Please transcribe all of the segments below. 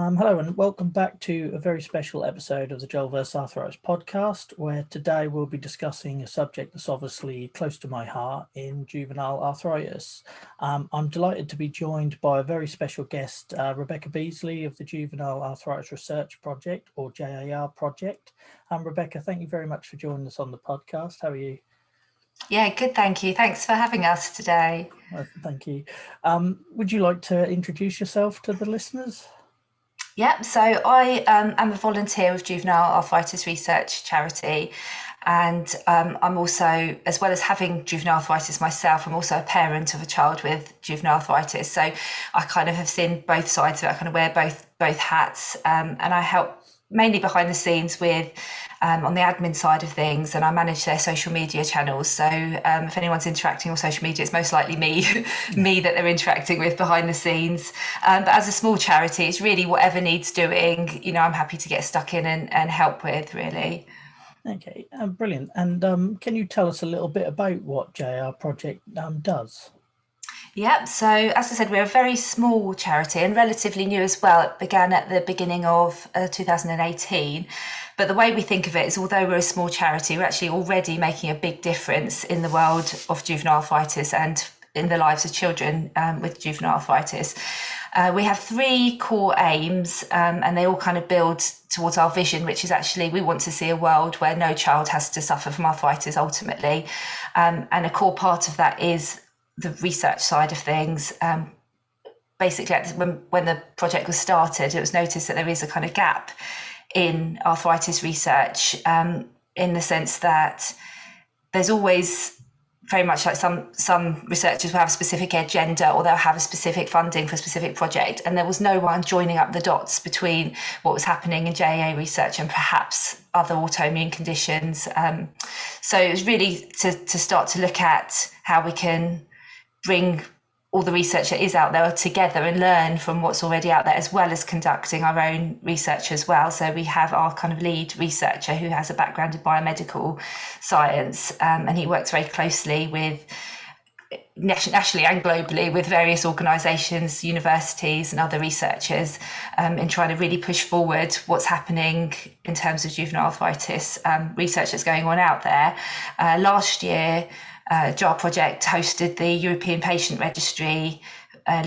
Hello and welcome back to a very special episode of the Joel vs. Arthritis podcast, where today we'll be discussing a subject that's obviously close to my heart in juvenile arthritis. I'm delighted to be joined by a very special guest, Rebecca Beasley of the Juvenile Arthritis Research Project, or JAR project. Rebecca, thank you very much for joining us on the podcast. How are you? Yeah, good, thank you. Thanks for having us today. Thank you. Would you like to introduce yourself to the listeners? Yeah, so I am a volunteer with Juvenile Arthritis Research Charity, and I'm also, as well as having juvenile arthritis myself, I'm also a parent of a child with juvenile arthritis. So I kind of have seen both sides of it. I kind of wear both hats, and I help mainly behind the scenes with on the admin side of things, and I manage their social media channels. So if anyone's interacting on social media, it's most likely me that they're interacting with behind the scenes. But as a small charity, it's really whatever needs doing, I'm happy to get stuck in and help with, really. Okay, brilliant. And can you tell us a little bit about what JR Project does? Yep. So as I said, we're a very small charity and relatively new as well. It began at the beginning of 2018. But the way we think of it is, although we're a small charity, we're actually already making a big difference in the world of juvenile arthritis and in the lives of children with juvenile arthritis. We have three core aims, and they all kind of build towards our vision, which is actually we want to see a world where no child has to suffer from arthritis ultimately. And a core part of that is the research side of things. Basically, when the project was started, it was noticed that there is a kind of gap in arthritis research, in the sense that there's always very much like some researchers will have a specific agenda, or they'll have a specific funding for a specific project, and there was no one joining up the dots between what was happening in JAA research and perhaps other autoimmune conditions. So it was really to start to look at how we can bring all the research that is out there together and learn from what's already out there, as well as conducting our own research as well. So we have our kind of lead researcher who has a background in biomedical science, and he works very closely with nationally and globally with various organisations, universities and other researchers in trying to really push forward what's happening in terms of juvenile arthritis research that's going on out there. Last year, JAR project hosted the European Patient Registry,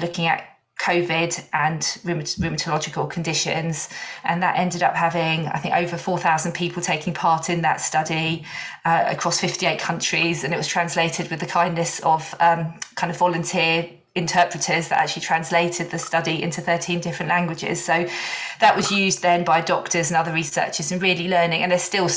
looking at COVID and rheumatological conditions, and that ended up having, I think, over 4,000 people taking part in that study across 58 countries, and it was translated with the kindness of kind of volunteer interpreters that actually translated the study into 13 different languages. So that was used then by doctors and other researchers and really learning, and they're still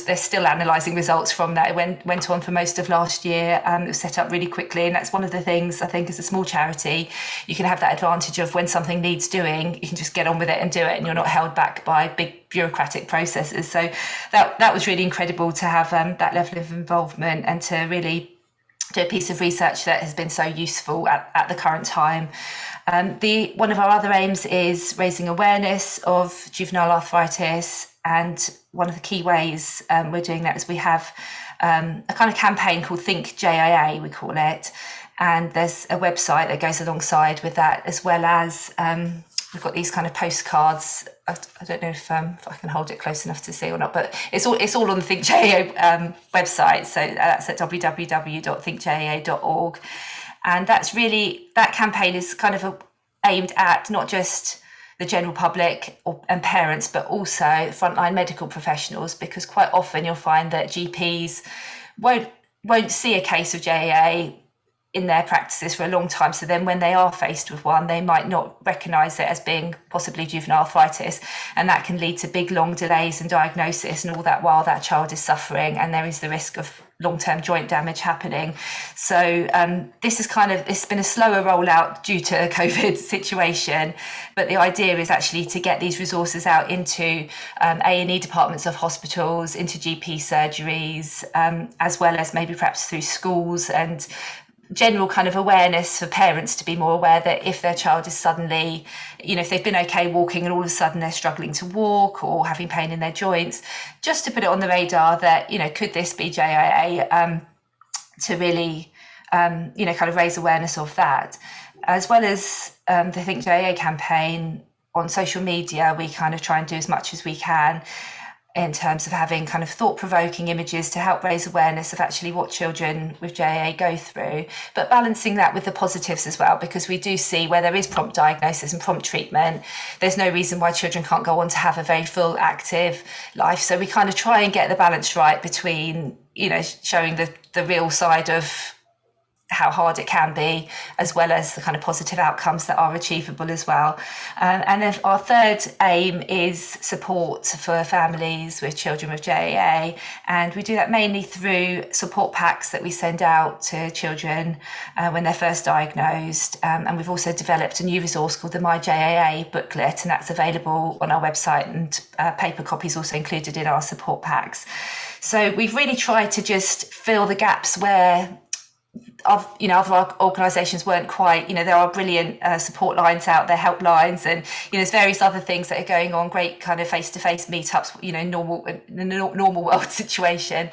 analysing results from that. It went on for most of last year. It was set up really quickly, and that's one of the things I think as a small charity you can have that advantage of. When something needs doing, you can just get on with it and do it, and you're not held back by big bureaucratic processes. So that was really incredible to have that level of involvement and to really do a piece of research that has been so useful at the current time. One of our other aims is raising awareness of juvenile arthritis, and one of the key ways we're doing that is we have a kind of campaign called Think JAA, we call it, and there's a website that goes alongside with that, as well as we've got these kind of postcards. I don't know if I can hold it close enough to see or not, but it's all on the Think JAA website. So that's at www.thinkjaa.org. And that campaign is kind of aimed at not just the general public and parents, but also frontline medical professionals, because quite often you'll find that GPs won't see a case of JAA in their practices for a long time. So then when they are faced with one, they might not recognise it as being possibly juvenile arthritis. And that can lead to big, long delays in diagnosis, and all that while that child is suffering, and there is the risk of long-term joint damage happening. So it's been a slower rollout due to a COVID situation, but the idea is actually to get these resources out into A&E departments of hospitals, into GP surgeries, as well as maybe perhaps through schools, and general kind of awareness for parents to be more aware that if their child is suddenly, if they've been okay walking and all of a sudden they're struggling to walk or having pain in their joints, just to put it on the radar that, could this be JIA, to really, kind of raise awareness of that. As well as the Think JIA campaign, on social media, we kind of try and do as much as we can in terms of having kind of thought-provoking images to help raise awareness of actually what children with JAA go through, but balancing that with the positives as well, because we do see where there is prompt diagnosis and prompt treatment, there's no reason why children can't go on to have a very full, active life. So we kind of try and get the balance right between, you know, showing the real side of how hard it can be, as well as the kind of positive outcomes that are achievable as well. And then our third aim is support for families with children with JAA. And we do that mainly through support packs that we send out to children when they're first diagnosed. And we've also developed a new resource called the My JAA booklet, and that's available on our website, and paper copies also included in our support packs. So we've really tried to just fill the gaps where other organisations weren't quite, there are brilliant support lines out there, helplines, and there's various other things that are going on, great kind of face-to-face meetups, normal world situation.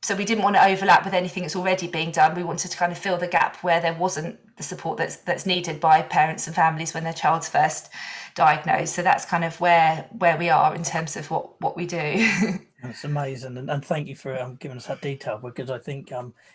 So we didn't want to overlap with anything that's already being done. We wanted to kind of fill the gap where there wasn't the support that's needed by parents and families when their child's first diagnosed. So that's kind of where we are in terms of what we do. That's amazing, and thank you for giving us that detail, because I think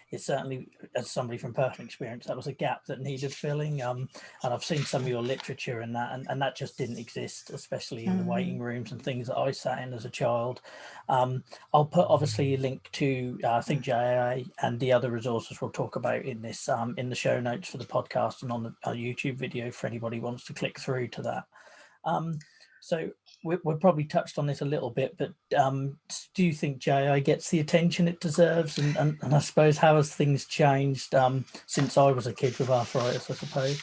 it's certainly, as somebody from personal experience, that was a gap that needed filling, and I've seen some of your literature in that, and that just didn't exist, especially in the waiting rooms and things that I sat in as a child. I'll put obviously a link to I think JAA and the other resources we'll talk about in this in the show notes for the podcast and on the YouTube video for anybody who wants to click through to that. So we've probably touched on this a little bit, but do you think JAA gets the attention it deserves? And I suppose, how has things changed since I was a kid with arthritis, I suppose?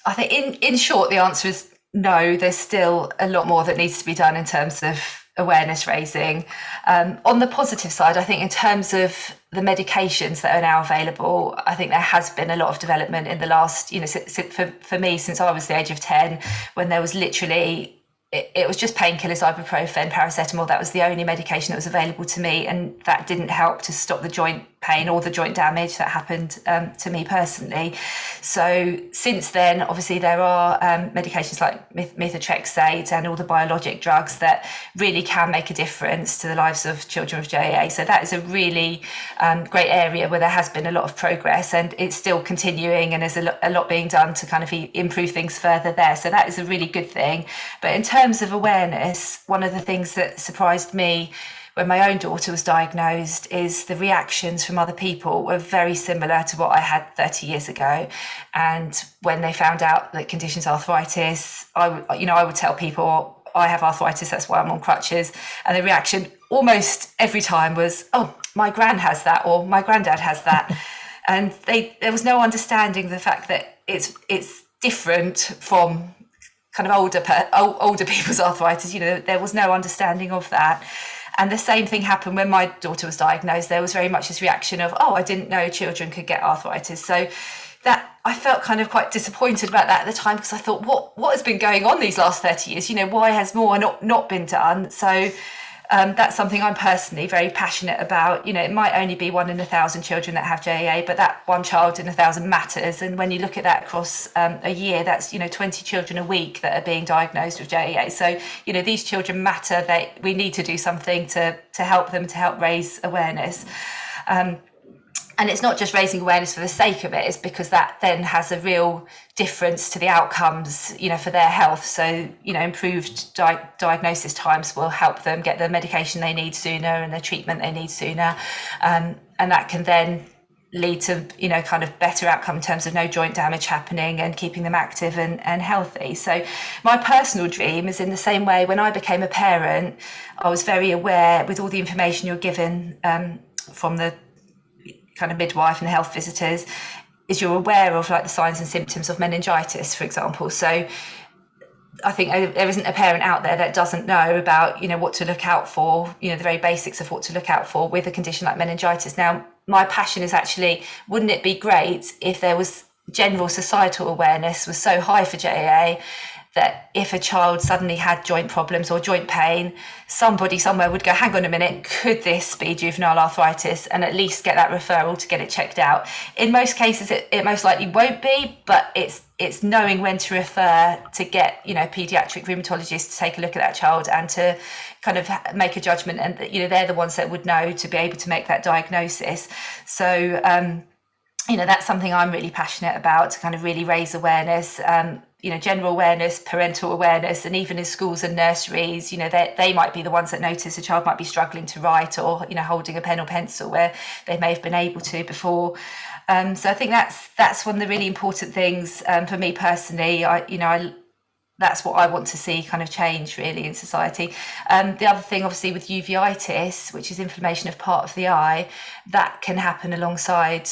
I think in short, the answer is no. There's still a lot more that needs to be done in terms of awareness raising. On the positive side, I think in terms of the medications that are now available, I think there has been a lot of development in the last, for me, since I was the age of 10, when there was literally, it was just painkillers, ibuprofen, paracetamol. That was the only medication that was available to me, and that didn't help to stop the joint pain or the joint damage that happened to me personally. So since then, obviously, there are medications like methotrexate and all the biologic drugs that really can make a difference to the lives of children with JAA. So that is a really great area where there has been a lot of progress, and it's still continuing, and there's a lot being done to kind of improve things further there. So that is a really good thing. But in terms of awareness, one of the things that surprised me when my own daughter was diagnosed is the reactions from other people were very similar to what I had 30 years ago. And when they found out that condition's arthritis, I would tell people, I have arthritis, that's why I'm on crutches. And the reaction almost every time was, oh, my gran has that, or my granddad has that. And there was no understanding the fact that it's different from kind of older people's arthritis. There was no understanding of that. And the same thing happened when my daughter was diagnosed. There was very much this reaction of, oh, I didn't know children could get arthritis. So that I felt kind of quite disappointed about that at the time, because I thought, what has been going on these last 30 years? Why has more not been done? So that's something I'm personally very passionate about. It might only be 1 in 1,000 children that have JAA, but that one child in 1,000 matters. And when you look at that across a year, that's 20 children a week that are being diagnosed with JAA. So these children matter. We need to do something to help them, to help raise awareness. And it's not just raising awareness for the sake of it, it's because that then has a real difference to the outcomes, for their health. So, improved diagnosis times will help them get the medication they need sooner and the treatment they need sooner. And that can then lead to, kind of better outcome in terms of no joint damage happening and keeping them active and healthy. So my personal dream is, in the same way, when I became a parent, I was very aware, with all the information you're given from the kind of midwife and health visitors, is you're aware of like the signs and symptoms of meningitis, for example. So I think there isn't a parent out there that doesn't know about, what to look out for, the very basics of what to look out for with a condition like meningitis. Now, my passion is actually, wouldn't it be great if there was general societal awareness was so high for JAA that if a child suddenly had joint problems or joint pain, somebody somewhere would go, hang on a minute, could this be juvenile arthritis? And at least get that referral to get it checked out. In most cases, it most likely won't be, but it's knowing when to refer to get, paediatric rheumatologists to take a look at that child and to kind of make a judgment. And, they're the ones that would know to be able to make that diagnosis. So, that's something I'm really passionate about, to kind of really raise awareness, general awareness, parental awareness, and even in schools and nurseries, they might be the ones that notice a child might be struggling to write or, holding a pen or pencil where they may have been able to before. So I think that's one of the really important things for me personally. That's what I want to see kind of change really in society. The other thing, obviously, with uveitis, which is inflammation of part of the eye, that can happen alongside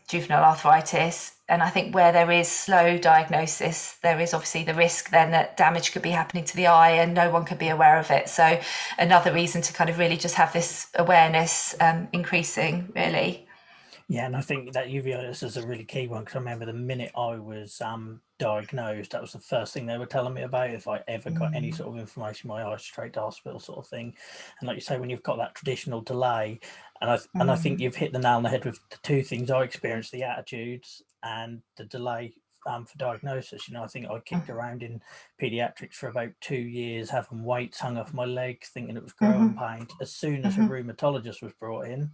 juvenile arthritis. And I think where there is slow diagnosis, there is obviously the risk then that damage could be happening to the eye and no one could be aware of it. So another reason to kind of really just have this awareness increasing, really. Yeah, and I think that uveitis is a really key one, because I remember the minute I was diagnosed, that was the first thing they were telling me about. If I ever got any sort of inflammation in my eye, straight to hospital sort of thing. And like you say, when you've got that traditional delay, and I think you've hit the nail on the head with the two things I experienced: the attitudes and the delay for diagnosis. I think I kicked around in pediatrics for about 2 years, having weights hung off my leg, thinking it was growing pain. As soon as a rheumatologist was brought in,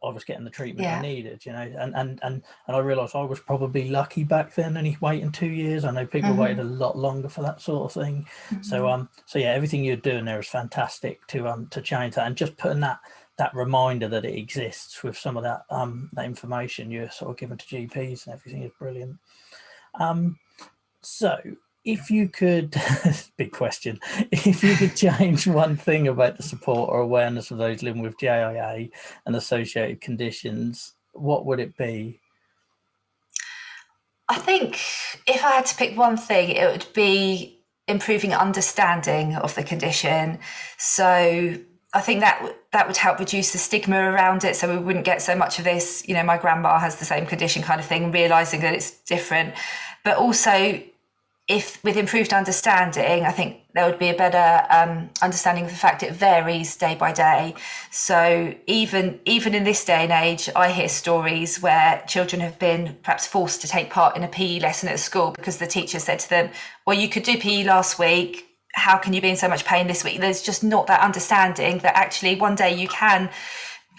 I was getting the treatment I needed, and I realised I was probably lucky back then, only waiting 2 years. I know people waited a lot longer for that sort of thing. So yeah, everything you're doing there is fantastic to change that, and just putting that reminder that it exists with some of that information you're sort of given to GPs and everything is brilliant. So if you could, big question, if you could change one thing about the support or awareness of those living with JIA and associated conditions, what would it be? I think if I had to pick one thing, it would be improving understanding of the condition. So I think that would help reduce the stigma around it, so we wouldn't get so much of this, my grandma has the same condition kind of thing, realising that it's different. But also, if with improved understanding, I think there would be a better understanding of the fact it varies day by day. So even in this day and age, I hear stories where children have been perhaps forced to take part in a PE lesson at school because the teacher said to them, well, you could do PE last week, how can you be in so much pain this week? There's just not that understanding that actually one day you can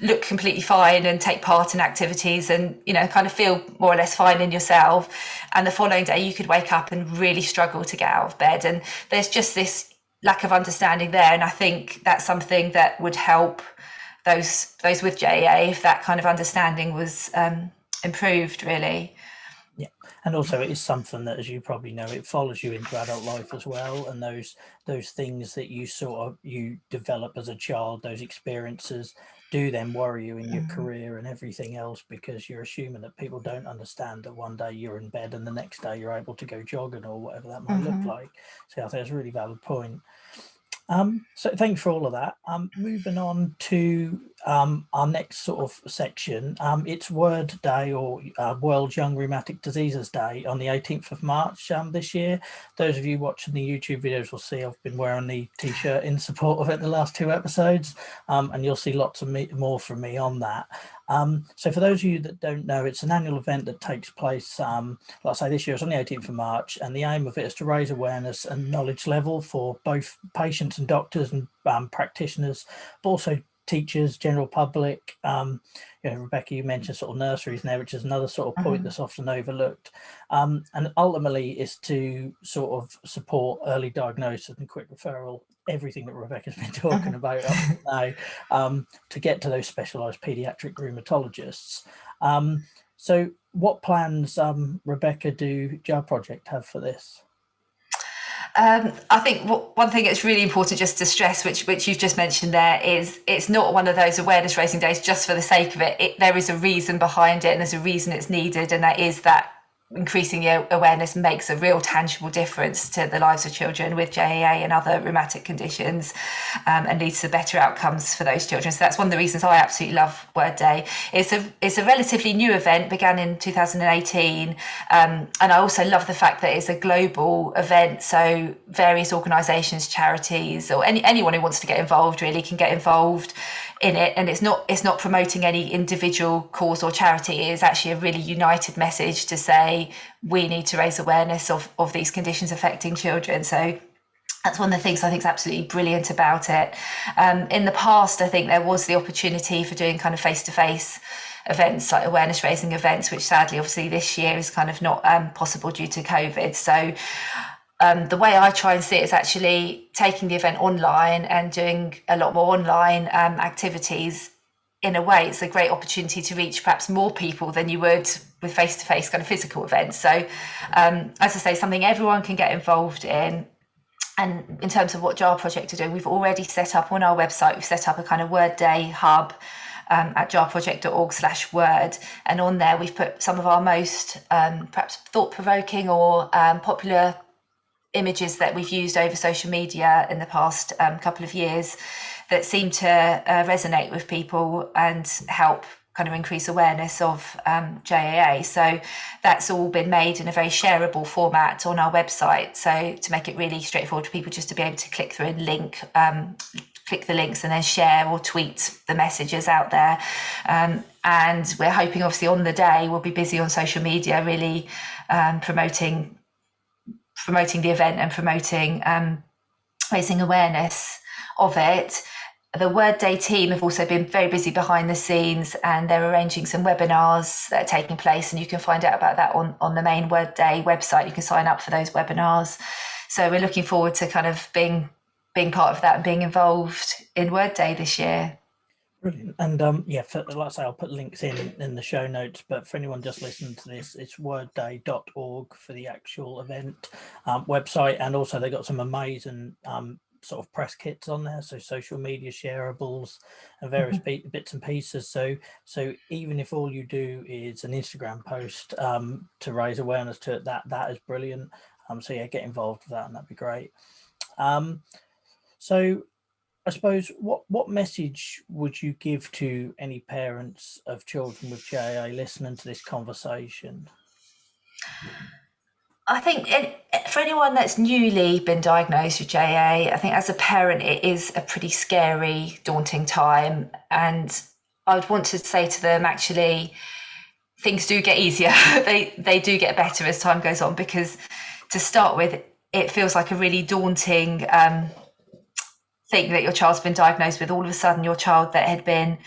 look completely fine and take part in activities and, kind of feel more or less fine in yourself. And the following day you could wake up and really struggle to get out of bed. And there's just this lack of understanding there. And I think that's something that would help those with JEA if that kind of understanding was improved, really. Yeah, and also it is something that, as you probably know, it follows you into adult life as well. And those things that you develop as a child, those experiences, do then worry you in your career and everything else, because you're assuming that people don't understand that one day you're in bed and the next day you're able to go jogging or whatever that might look like. So I think that's a really valid point. So thanks for all of that. Moving on to our next sort of section. It's Word Day, or World Young Rheumatic Diseases Day, on the 18th of March this year. Those of you watching the YouTube videos will see I've been wearing the t-shirt in support of it the last 2 episodes, and you'll see lots of more from me on that. So for those of you that don't know, it's an annual event that takes place, like I say, this year it's on the 18th of March, and the aim of it is to raise awareness and knowledge level for both patients and doctors and practitioners, but also teachers, general public. Rebecca, you mentioned sort of nurseries there, which is another sort of point that's often overlooked, and ultimately is to sort of support early diagnosis and quick referral, everything that Rebecca's been talking about up to now, to get to those specialised paediatric rheumatologists. So what plans, Rebecca, do JAR Project have for this? I think one thing that's really important just to stress, which you've just mentioned there, is it's not one of those awareness raising days just for the sake of it. There is a reason behind it, and there's a reason it's needed, and that is that increasing the awareness makes a real tangible difference to the lives of children with JAA and other rheumatic conditions, and leads to better outcomes for those children. So that's one of the reasons I absolutely love Word Day. It's a relatively new event, began in 2018, and I also love the fact that it's a global event, so various organisations, charities, or anyone who wants to get involved really can get involved in it. And it's not promoting any individual cause or charity. It is actually a really united message to say we need to raise awareness of these conditions affecting children. So that's one of the things I think is absolutely brilliant about it. In the past, I think there was the opportunity for doing kind of face-to-face events, like awareness raising events, which sadly obviously this year is kind of not possible due to COVID. So the way I try and see it is actually taking the event online and doing a lot more online activities. In a way, it's a great opportunity to reach perhaps more people than you would with face-to-face kind of physical events. So as I say, something everyone can get involved in. And in terms of what JAR Project are doing, we've already set up on our website, we've set up a kind of Word Day hub at jarproject.org/word. And on there, we've put some of our most perhaps thought-provoking or popular images that we've used over social media in the past couple of years that seem to resonate with people and help kind of increase awareness of JAA. So that's all been made in a very shareable format on our website. So to make it really straightforward for people just to be able to click through and click the links and then share or tweet the messages out there. And we're hoping obviously on the day we'll be busy on social media really promoting the event and promoting raising awareness of it. The Word Day team have also been very busy behind the scenes, and they're arranging some webinars that are taking place, and you can find out about that on the main Word Day website. You can sign up for those webinars. So we're looking forward to kind of being part of that and being involved in Word Day this year. Brilliant. And like I say, I'll put links in the show notes, but for anyone just listening to this, it's wordday.org for the actual event website. And also they got some amazing sort of press kits on there, so social media shareables and various bits and pieces. So even if all you do is an Instagram post to raise awareness to it, that is brilliant. So yeah, get involved with that, and that'd be great. So I suppose what message would you give to any parents of children with JAA listening to this conversation? I think for anyone that's newly been diagnosed with JA, I think as a parent, it is a pretty scary, daunting time. And I would want to say to them, actually, things do get easier. They do get better as time goes on, because to start with, it feels like a really daunting thing that your child's been diagnosed with. All of a sudden, your child that had been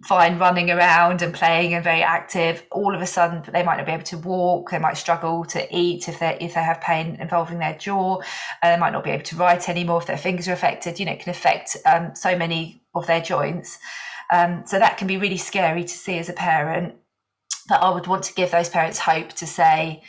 fine running around and playing and very active, all of a sudden they might not be able to walk, they might struggle to eat if they have pain involving their jaw, they might not be able to write anymore if their fingers are affected. It can affect so many of their joints, so that can be really scary to see as a parent. But I would want to give those parents hope to say,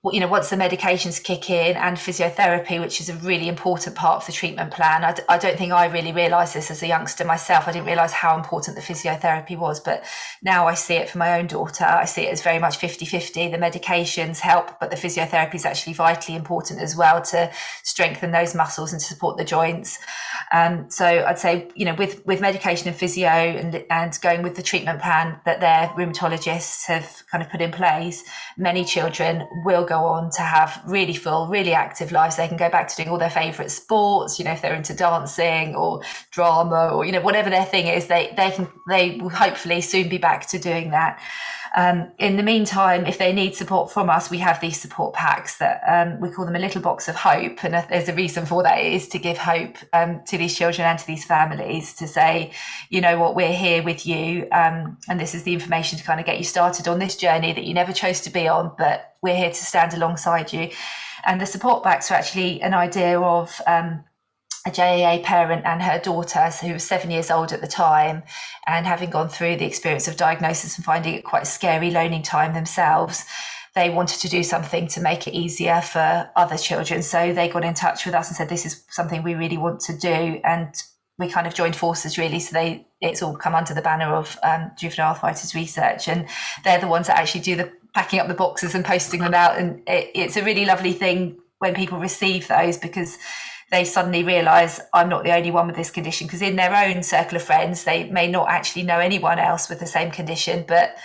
once the medications kick in and physiotherapy, which is a really important part of the treatment plan. I don't think I really realised this as a youngster myself. I didn't realise how important the physiotherapy was, but now I see it for my own daughter. I see it as very much 50-50. The medications help, but the physiotherapy is actually vitally important as well to strengthen those muscles and to support the joints. So I'd say, with medication and physio and going with the treatment plan that their rheumatologists have kind of put in place, many children will go on to have really full, really active lives. They can go back to doing all their favourite sports, if they're into dancing or drama or, whatever their thing is, they will hopefully soon be back to doing that. In the meantime, if they need support from us, we have these support packs that we call them a little box of hope. And there's a reason for that. It is to give hope to these children and to these families, to say, we're here with you. And this is the information to kind of get you started on this journey that you never chose to be on, but we're here to stand alongside you. And the support packs are actually an idea of a JAA parent and her daughter, who was 7 years old at the time, and having gone through the experience of diagnosis and finding it quite a scary, lonely time themselves, they wanted to do something to make it easier for other children. So they got in touch with us and said, this is something we really want to do. And we kind of joined forces, really. It's all come under the banner of Juvenile Arthritis Research. And they're the ones that actually do the packing up the boxes and posting them out. And it's a really lovely thing when people receive those, because they suddenly realise I'm not the only one with this condition, because in their own circle of friends, they may not actually know anyone else with the same condition, but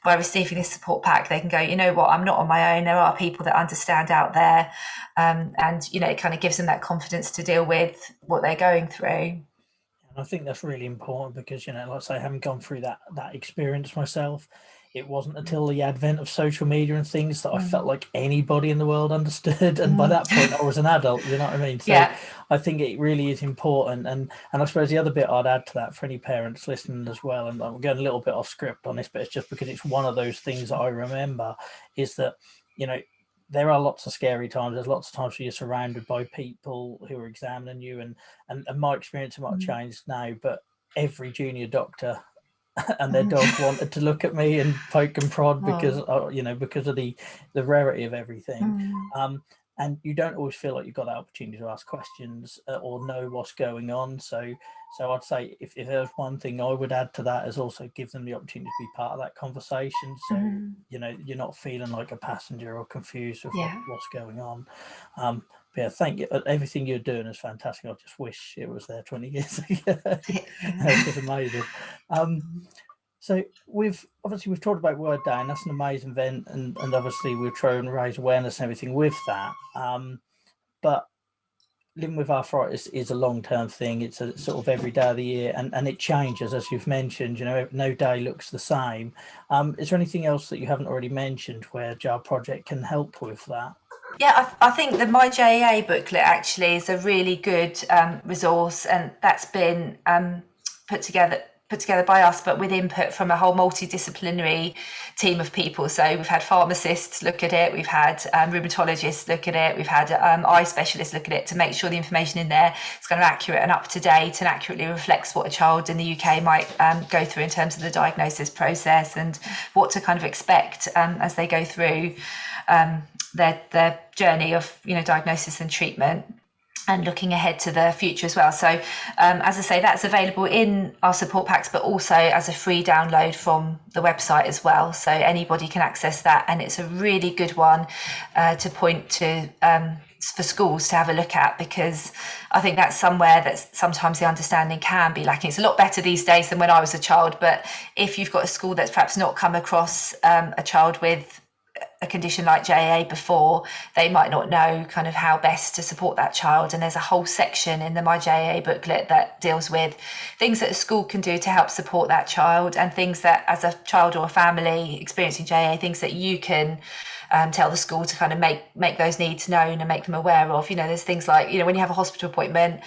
by receiving this support pack, they can go, you know what, I'm not on my own. There are people that understand out there. And, you know, it kind of gives them that confidence to deal with what they're going through. And I think that's really important because, you know, like I say, having gone through that experience myself, it wasn't until the advent of social media and things that I felt like anybody in the world understood. And by that point, I was an adult, you know what I mean? So Yeah. I think it really is important. And I suppose the other bit I'd add to that for any parents listening as well, and I'm going a little bit off script on this, but it's just because it's one of those things that I remember, is that, you know, there are lots of scary times. There's lots of times where you're surrounded by people who are examining you, and my experience might have changed now, but every junior doctor and their dog wanted to look at me and poke and prod because you know, because of the rarity of everything. And you don't always feel like you've got that opportunity to ask questions or know what's going on. So I'd say if there's one thing I would add to that, is also give them the opportunity to be part of that conversation. So you know, you're not feeling like a passenger or confused with what's going on. Yeah, thank you. Everything you're doing is fantastic. I just wish it was there 20 years ago. It's just amazing. So we've talked about Word Day, and that's an amazing event, and obviously we're trying to raise awareness and everything with that. But living with arthritis is a long-term thing. It's a sort of every day of the year, and it changes, as you've mentioned. You know, no day looks the same. Is there anything else that you haven't already mentioned where JAR Project can help with that? Yeah, I think the My JAA booklet actually is a really good resource, and that's been put together by us, but with input from a whole multidisciplinary team of people. So we've had pharmacists look at it, we've had rheumatologists look at it, we've had eye specialists look at it, to make sure the information in there is kind of accurate and up to date and accurately reflects what a child in the UK might go through in terms of the diagnosis process, and what to kind of expect as they go through their journey of, you know, diagnosis and treatment, and looking ahead to the future as well. So as I say, that's available in our support packs, but also as a free download from the website as well. So anybody can access that, and it's a really good one to point to for schools to have a look at, because I think that's somewhere that sometimes the understanding can be lacking. It's a lot better these days than when I was a child, but if you've got a school that's perhaps not come across a child with a condition like JAA before, they might not know kind of how best to support that child. And there's a whole section in the My JAA booklet that deals with things that a school can do to help support that child, and things that, as a child or a family experiencing JAA, things that you can tell the school to kind of make those needs known and make them aware of. You know, there's things like, you know, when you have a hospital appointment,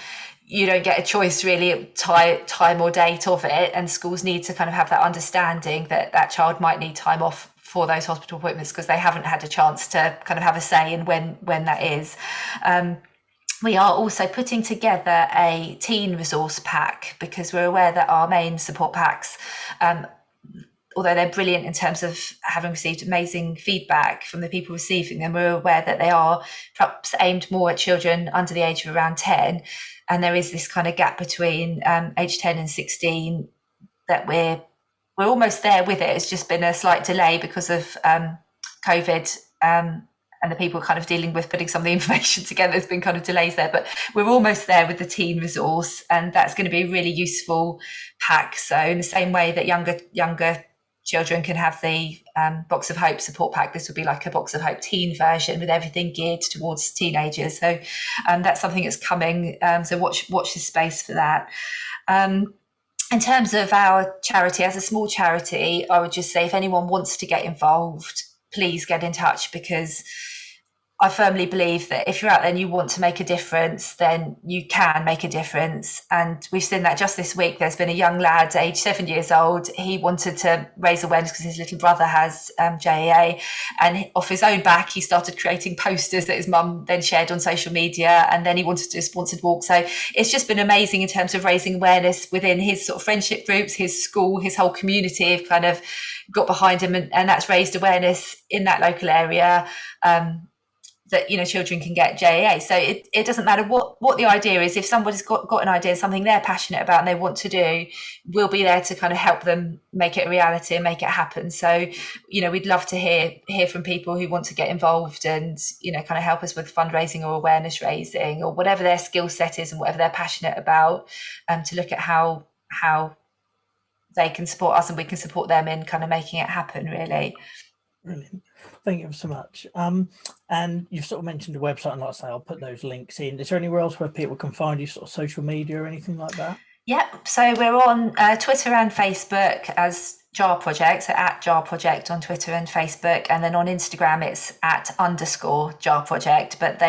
you don't get a choice really, time or date of it, and schools need to kind of have that understanding that that child might need time off for those hospital appointments because they haven't had a chance to kind of have a say in when that is. We are also putting together a teen resource pack, because we're aware that our main support packs, although they're brilliant in terms of having received amazing feedback from the people receiving them, we're aware that they are perhaps aimed more at children under the age of around 10. And there is this kind of gap between age 10 and 16 that we're almost there with it. It's just been a slight delay because of COVID and the people kind of dealing with putting some of the information together. There's been kind of delays there, but we're almost there with the teen resource, and that's going to be a really useful pack. So in the same way that younger children can have the Box of Hope support pack, this would be like a Box of Hope teen version with everything geared towards teenagers. So that's something that's coming. So watch this space for that. In terms of our charity, as a small charity, I would just say if anyone wants to get involved, please get in touch, because I firmly believe that if you're out there and you want to make a difference, then you can make a difference. And we've seen that just this week. There's been a young lad, aged 7 years old. He wanted to raise awareness because his little brother has JAA. And off his own back, he started creating posters that his mum then shared on social media. And then he wanted to do a sponsored walk. So it's just been amazing in terms of raising awareness within his sort of friendship groups, his school, his whole community have kind of got behind him. And that's raised awareness in that local area. that, children can get JAA. So it doesn't matter what the idea is. If somebody's got an idea, something they're passionate about and they want to do, we'll be there to kind of help them make it a reality and make it happen. So, we'd love to hear from people who want to get involved and, kind of help us with fundraising or awareness raising or whatever their skill set is and whatever they're passionate about, to look at how they can support us and we can support them in kind of making it happen, really. Brilliant. Thank you so much. And you've sort of mentioned the website, and like I say, I'll put those links in. Is there anywhere else where people can find you, sort of social media or anything like that? Yep. So we're on Twitter and Facebook as JAR Project, so at JAR Project on Twitter and Facebook, and then on Instagram it's at _JAR Project. But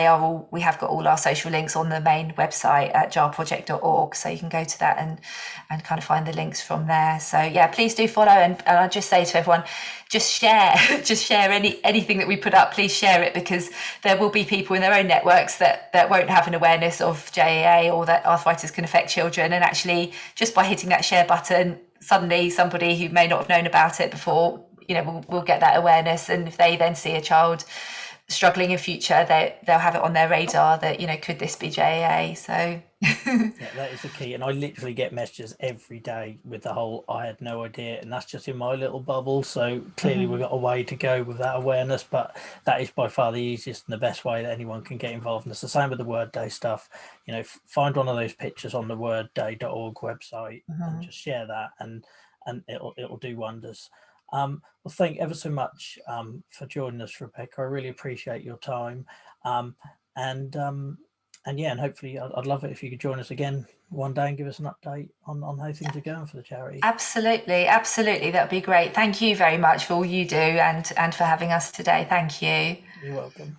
we have got all our social links on the main website at jarproject.org, so you can go to that and kind of find the links from there. So yeah, please do follow, and I'll just say to everyone, just share anything that we put up. Please share it, because there will be people in their own networks that won't have an awareness of JAA or that arthritis can affect children, and actually just by hitting that share button, suddenly somebody who may not have known about it before, will get that awareness. And if they then see a child struggling in future, they'll have it on their radar that, could this be JAA? So yeah, that is the key. And I literally get messages every day with the whole I had no idea, and that's just in my little bubble. So clearly we've got a way to go with that awareness, but that is by far the easiest and the best way that anyone can get involved. And it's the same with the Word Day stuff. Find one of those pictures on the wordday.org website and just share that, and it'll do wonders. Well, thank you ever so much for joining us, Rebecca. I really appreciate your time. And yeah, and hopefully I'd love it if you could join us again one day and give us an update on how things are going for the charity. Absolutely. That would be great. Thank you very much for all you do and for having us today. Thank you. You're welcome.